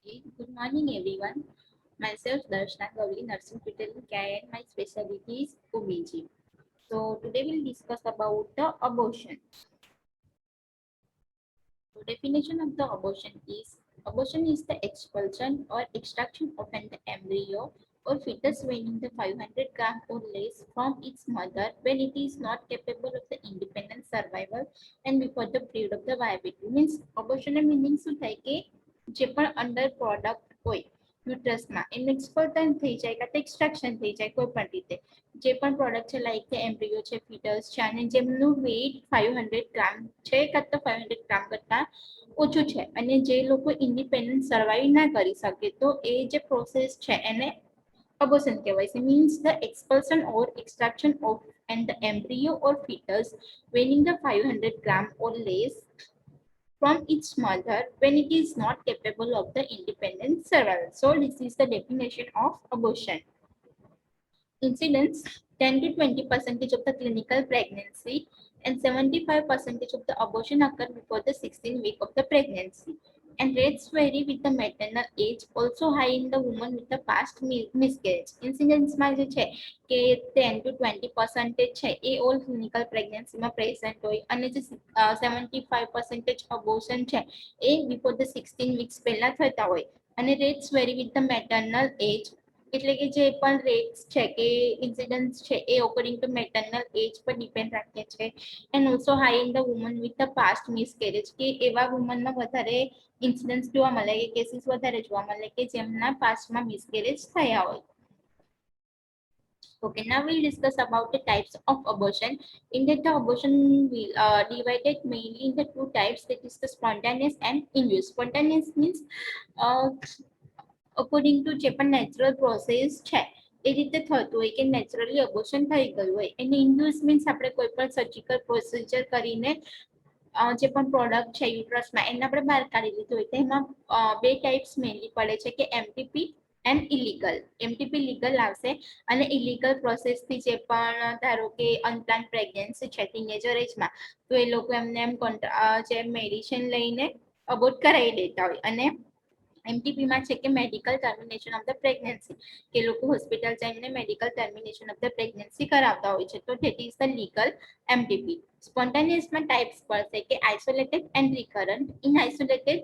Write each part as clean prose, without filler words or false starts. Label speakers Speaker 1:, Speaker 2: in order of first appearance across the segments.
Speaker 1: Okay, good morning everyone. Myself Darshna Gauri, nursing field care, and my specialty is OBG. So today we'll discuss about the abortion. So definition of the abortion is the expulsion or extraction of an embryo or fetus weighing the 500 gram or less from its mother when it is not capable of the independent survival and before the period of the viability. Means abortion meaning શું થાય કે જે પણ under product હોય યુટ્રસમાં એનું એક્સપલ્ટન થઈ જાય કાં તો એક્સટ્રાક્શન થઈ જાય કોઈ પણ રીતે જે પણ પ્રોડક્ટ છે લાઈક કે એમ્બ્રિયો છે ફીટસ છે અને જેમનું વેઇટ 500 ગ્રામ છે કાં તો 500 ગ્રામ કરતાં ઓછું છે અને જે લોકો ઇન્ડિપેન્ડન્ટ સર્વાઈવ ના કરી શકે તો એ જે પ્રોસેસ છે એને abortion કહેવાય છે means the expulsion or extraction of and the embryo or fetus weighing the 500 gram or less from its mother when it is not capable of the independent survival. So this is the definition of abortion. Incidence 10 to 20 percentage of the clinical pregnancy and 75 percentage of the abortion occur before the 16th week of the pregnancy. And rates vary with the maternal age, also high in the woman with the past miscarriage. Incidence માં જે છે કે 10 to 20% છે એ all clinical પ્રેગ્નન્સીમાં present હોય અને જે 75% abortion છે એ before the 16 weeks પહેલા થતા હોય અને rates vary with the maternal age એટલે કે જે પણ રેટ્સ છે કે ઇન્સિડન્સ છે એ અકોર્ડિંગ ટુ મેટર્નલ એજ પર ડિપેન્ડ રાખે છે and also high in the woman with the past miscarriage કે એવા વુમનમાં વધારે ઇન્સિડન્સ જોવા મળે કે કેસીસ વધારે જોવા મળે કે જેમના પાસ્ટમાં મિસકેરેજ થયા હોય. Okay, now we'll discuss about the types of abortion. In that the abortion will divided mainly into two types, that is the spontaneous and induced. Spontaneous means uh, according to જે પણ natural process છે એ રીતે થતું હોય કે naturally abortion થઈ ગયું હોય એને ઇન્ડ્યુસ મીન્સ આપણે કોઈ પણ સર્જિકલ પ્રોસિજર કરીને જે પણ પ્રોડક્ટ છે યુટ્રસમાં એને આપણે બહાર કાઢી લીધું હોય તો એમાં બે ટાઈપ્સ મેનલી પડે છે કે MTP and illegal. MTP legal આવશે અને ઇલીગલ પ્રોસેસથી જે પણ ધારો કે અનપ્લાન પ્રેગ્નન્સી છે ટીનેજર એજમાં તો એ લોકો એમને એમ જે મેડિસિન લઈને અબોર્ટ કરાવી દેતા હોય અને એમટીપીમાં છે કે medical termination of the pregnancy કે લોકો હોસ્પિટલ જઈને medical termination of the pregnancy કરાવતા હોય છે તો that is the legal MTP. સ્પોન્ટેનિયસમાં ટાઈપ્સ પડશે કે isolated and recurrent. In isolated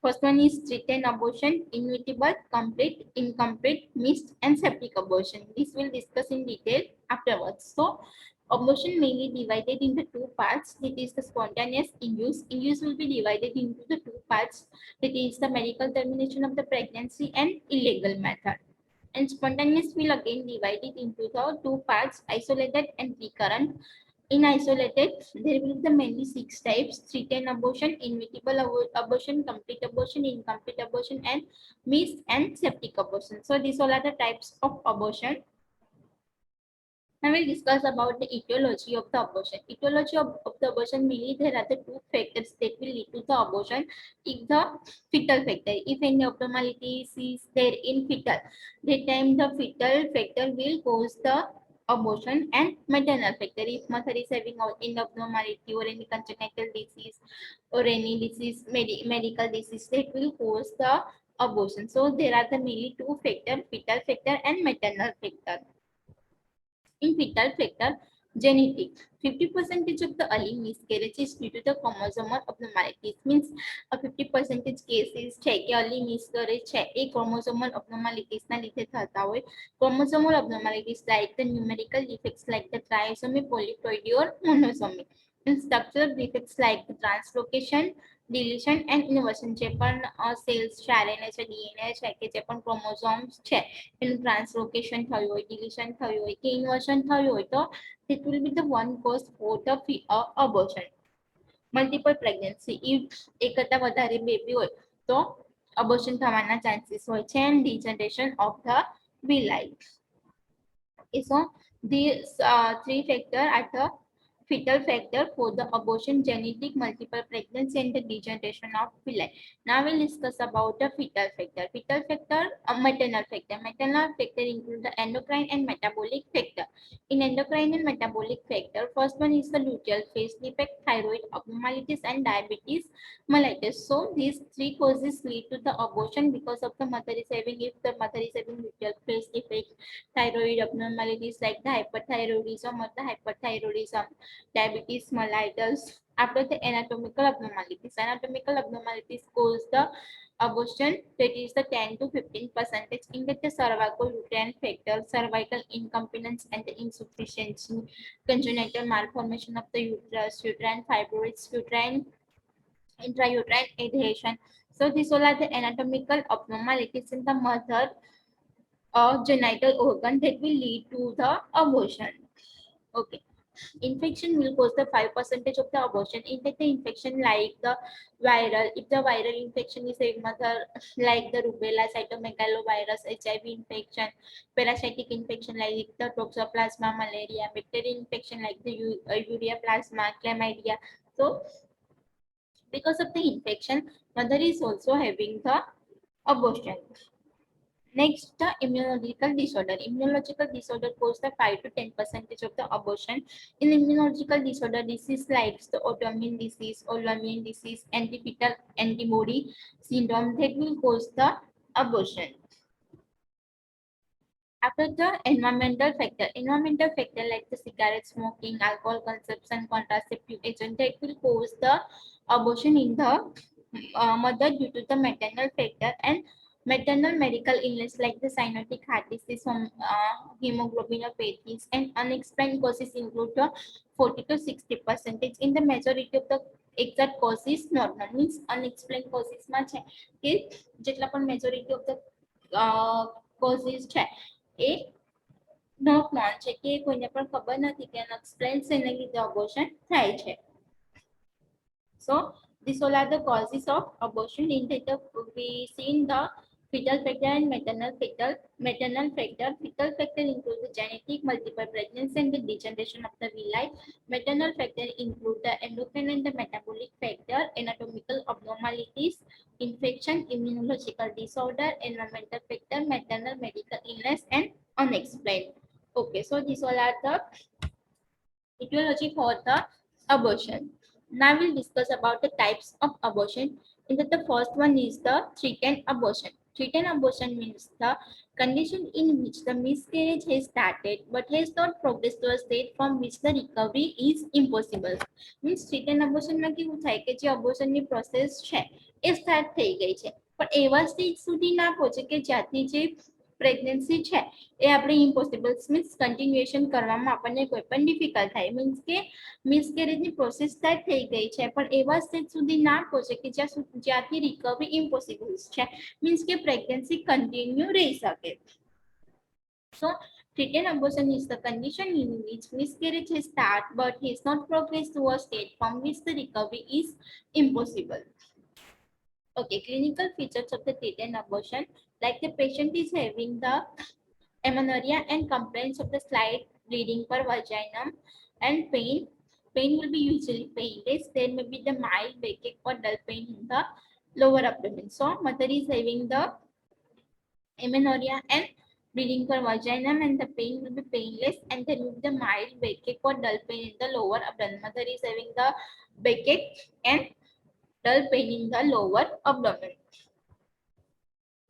Speaker 1: first one is threatened abortion, inevitable, complete, incomplete, missed, and septic abortion. This we'll discuss in detail afterwards. So, abortion mainly divided into two parts. That is the spontaneous induced. Induced will be divided into the two parts. That is the medical termination of the pregnancy and illegal method. And spontaneous will again divide it into the two parts, isolated and recurrent. In isolated, there will be the mainly six types: threatened abortion, inevitable abortion, complete abortion, incomplete abortion, and missed and septic abortion. So these all are the types of abortion. Now we'll discuss about the etiology of the abortion. Etiology of the abortion, mainly there are the two factors that will lead to the abortion. If the fetal factor, if any abnormality is there in fetal, that time the fetal factor will cause the abortion, and maternal factor, if mother is having any abnormality or any congenital disease or any disease, medical disease, that will cause the abortion. So there are the mainly two factors, fetal factor and maternal factor. In fetal factor, genetic, 50% of the early miscarriage is due to the chromosomal abnormalities. Means a 50% cases છે કે early miscarriage છે એ chromosomal abnormalities ના લીધે થતા હોય. Chromosomal abnormalities like the numerical defects like the trisomy, polyploidy or monosomy. And structural defects like the translocation, deletion and inversion જે પણ cells છે આરએનએ છે ડીએનએ છે કે જે પણ ક્રોમોઝોમ્સ છે એનું ટ્રાન્સલોકેશન થયું હોય, ડિલીશન થયું હોય કે ઇન્વર્શન થયું હોય તો it will be the one cause for the abortion. Multiple pregnancy, if એક કરતા વધારે બેબી હોય તો abortion થવાના ચાન્સીસ હોય છે and degeneration of the villi. Okay, so these three factors are the fetal factor for the abortion, genetic, multiple pregnancy, and the degeneration of villi. Now we'll discuss about the fetal factor. Fetal factor, maternal factor. Maternal factor include the endocrine and metabolic factor. In endocrine and metabolic factor, first one is the luteal phase defect, thyroid abnormalities, and diabetes mellitus. So these three causes lead to the abortion because of the mother is having, if the mother is having luteal phase defect, thyroid abnormalities like the hyperthyroidism or the hyperthyroidism, diabetes mellitus. After the anatomical abnormalities cause the abortion, that is the 10 to 15%. In that the cervical uterine factor, cervical incontinence and the insufficiency, congenital malformation of the uterus, uterine fibroids, uterine intrauterine adhesion. So these all are the anatomical abnormalities in the mother genital organ that will lead to the abortion. Okay. Infection will cause the 5% of the abortion. In that the infection like the viral, if the viral infection is a mother like the rubella, cytomegalovirus, HIV infection, parasitic infection like the toxoplasma malaria, bacterial infection like the urea plasma, chlamydia. So because of the infection, mother is also having the abortion. Next, the immunological disorder. Immunological disorder cause the 5 to 10% of the abortion. In immunological disorder, disease like the autoimmune disease, antifetal antibody syndrome that will cause the abortion. After the environmental factor like the cigarette smoking, alcohol consumption, contraceptive agent that will cause the abortion in the mother due to the maternal factor, and maternal medical illness like the cyanotic heart disease, hemoglobinopathies, and unexplained causes include the 40 to 60%. In the majority of the exact causes normal, means unexplained causes માં છે કે જેટલા પણ majority of the causes છે એ not known છે કે કોઈને પણ ખબર નથી કે unexplained શેને લીધે abortion થાય છે. So these all are the causes of abortion. In that we seen the fetal factor and maternal factor. Fetal factor includes the genetic, multiple pregnancy, and the degeneration of the villi. Maternal factor include the endocrine and the metabolic factor, anatomical abnormalities, infection, immunological disorder, environmental factor, maternal medical illness, and unexplained. Okay, so these all are the etiology for the abortion. Now we'll discuss about the types of abortion. In that the first one is the threatened abortion. Threatened abortion means the condition in which the miscarriage has started but has not progressed to a state from which the recovery is impossible. Means threatened abortion માં કેવું થાય કે જે abortion ની process છે એ start થઈ ગઈ છે પણ એવા સ્ટેજ સુધી ના પહોંચે કે જ્યાંથી જે પ્રેગ્નન્સી છે એ આપણે ઇમ્પોસિબલ મીન્સ કન્ટિન્યુએશન કરવામાં આપણને કોઈ પણ ડિફિકલ્ટ થાય મીન્સ કે મિસકેરેજની પ્રોસેસ સ્ટાર્ટ થઈ ગઈ છે પણ એવા સ્ટેજ સુધી ના પહોંચે કે જ્યાંથી રિકવરી ઇમ્પોસિબલ છે મીન્સ કે પ્રેગ્નન્સી કન્ટિન્યુ રહી શકે. So threatened abortion is the condition in which miscarriage has started but has not progressed to a state from which the recovery is impossible. Okay, clinical features of the threatened abortion, like the patient is having the amenorrhea and complaints of the slight bleeding per vaginum and pain. Pain will be usually painless. There may be the mild backache or dull pain in the lower abdomen. So mother is having the amenorrhea and bleeding per vaginum and the pain will be painless, and there will be the mild backache or dull pain in the lower abdomen. Mother is having the backache and dull pain in the lower abdomen.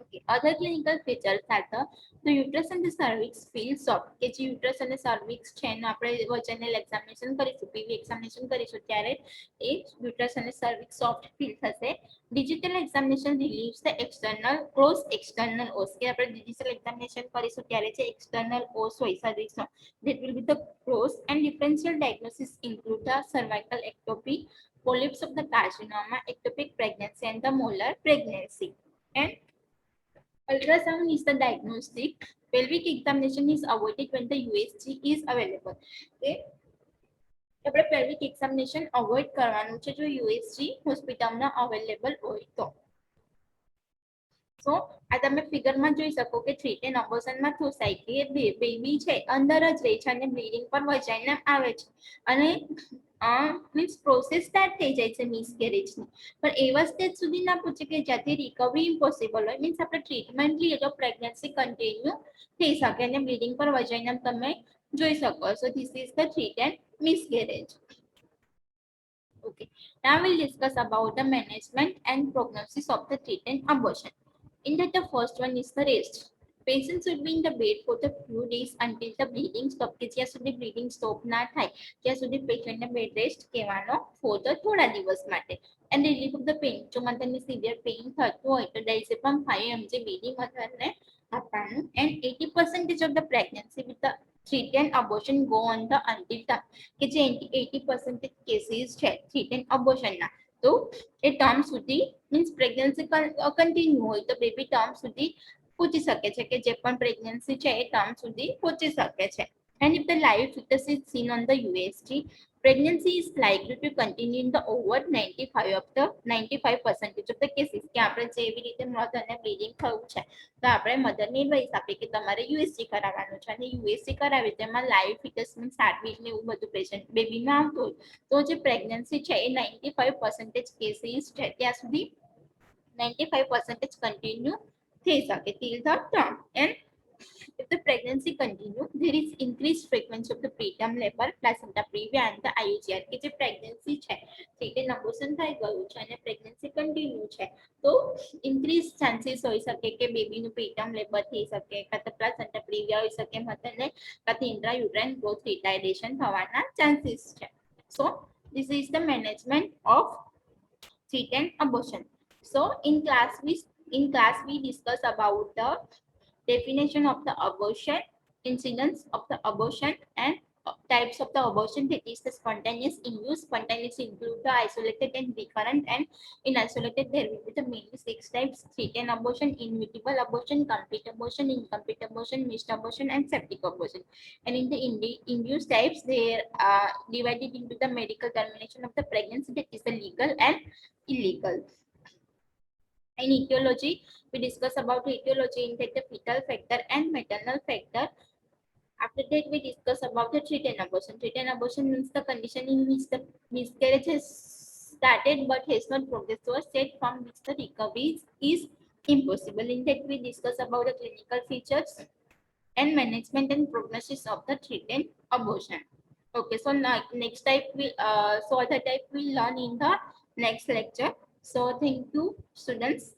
Speaker 1: Okay. Other clinical features are the uterus and the cervix feel soft. કે જે uterus અને cervix છે એનું આપણે vaginal examination કરીશું, PV examination કરીશું ત્યારે એ uterus અને cervix soft feel થશે. Digital examination relieves the external close external os. કે આપણે digital examination કરીશું ત્યારે જે external os હોય cervix no that will be the close, and differential diagnosis include the cervical ectopy, polyps of the carcinoma, ectopic pregnancy, and the molar pregnancy. And ultrasound is the diagnostic. Pelvic examination is avoided when the USG is available. Okay. આપણે pelvic examination avoid કરવાનું છે જો USG હોસ્પિટલમાં available હોય તો. સો આ તમે ફિગરમાં જોઈ શકો કે થ્રીટેન અબોર્શનમાં શું થાય કે બેબી છે અંદર જ રહે છે અને બ્લીડિંગ પર વજાઈને આવે છે અને મીન્સ પ્રોસેસ સ્ટાર્ટ થઈ જાય છે મિસકેરેજની, પણ એવા સ્ટેજ સુધી ના પૂછે કે જ્યાંથી રિકવરી ઇમ્પોસિબલ હોય, મીન્સ આપણે ટ્રીટમેન્ટ લઈએ તો પ્રેગ્નન્સી કન્ટિન્યુ થઈ શકે અને બ્લીડિંગ પર વજાઈને તમે જોઈ શકો છો. This is the threatened miscarriage. Okay, now we'll discuss about the management and prognosis of the threatened abortion. In that, the first one is the rest. Patient should be in the bed for the few days until the bleeding stop. કે જ્યાં સુધી bleeding stop ના થાય ત્યાં સુધી પેશન્ટને bed rest કહેવાનો for the થોડા દિવસ માટે. And relief of the pain. જો મધરને સિવિયર પેઇન થતું હોય તો ડાયઝેપમ 5 mg બેબી મધરને આપવાનું. And 80% of the pregnancy with the threatened abortion go on the until term. કે જે 80% કેસીસ છે થ્રીટેન અબોર્શનના, તો એ ટર્મ સુધી મીન્સ પ્રેગ્નન્સી કન્ટિન્યુ હોય તો બેબી ટર્મ સુધી પહોંચી શકે છે, કે જે પણ પ્રેગ્નન્સી છે એ ટર્મ સુધી પહોંચી શકે છે. And if the live fetus is seen on the USG, pregnancy is likely to continue in the over 95% of the cases. કે આપણે જેવી રીતે મધરને બ્લીડિંગ થયું છે તો આપણે મધરને એડવાઇસ આપીએ કે તમારે યુએસજી કરાવવાનું છે અને યુએસજી કરાવી તેમાં લાઈવ ફિટસ મીન્સ હાર્ટબીટ ને એવું બધું પેશન્ટ બેબીમાં આવતું હોય તો જે પ્રેગ્નન્સી છે એ 95% કેસીસ છે ત્યાં સુધી 95% કન્ટિન્યુ થઈ શકે till the term. And if the pregnancy continue, there is increased frequency of the preterm labor, placenta previa and the IUGR. કે જે પ્રેગ્નન્સી છે થ્રીટેન અબોર્શન થઈ ગયું છે અને પ્રેગ્નન્સી કન્ટિન્યુ છે તો ઇન્ક્રીઝ ચાન્સીસ હોઈ શકે કે બેબીનું પ્રીટર્મ લેબર થઈ શકે, કાં તો પ્લાસેન્ટા પ્રિવિયા હોઈ શકે મધરને, કાં તો ઇન્ટ્રાયુટેરાઇન ગ્રોથ રિટાર્ડેશન થવાના ચાન્સીસ છે. સો this is the management of threatened abortion. So in class we discuss about the definition of the abortion, incidence of the abortion, and types of the abortion. That is the spontaneous, induced. Spontaneous include the isolated and recurrent, and in isolated there will be the mainly 6 types: threatened abortion, inevitable abortion, complete abortion, incomplete abortion, missed abortion, and septic abortion. And in the induced types, they are divided into the medical termination of the pregnancy, that is the legal and illegal. In etiology, we discuss about etiology in that the fetal factor and maternal factor. After that, we discuss about the threatened abortion. Threatened abortion means the condition in which the miscarriage has started but has not progressed to a state from which the recovery is impossible. In that, we discuss about the clinical features and management and prognosis of the threatened abortion. Okay, so now next type we so other type we learn in the next lecture. So thank you, students.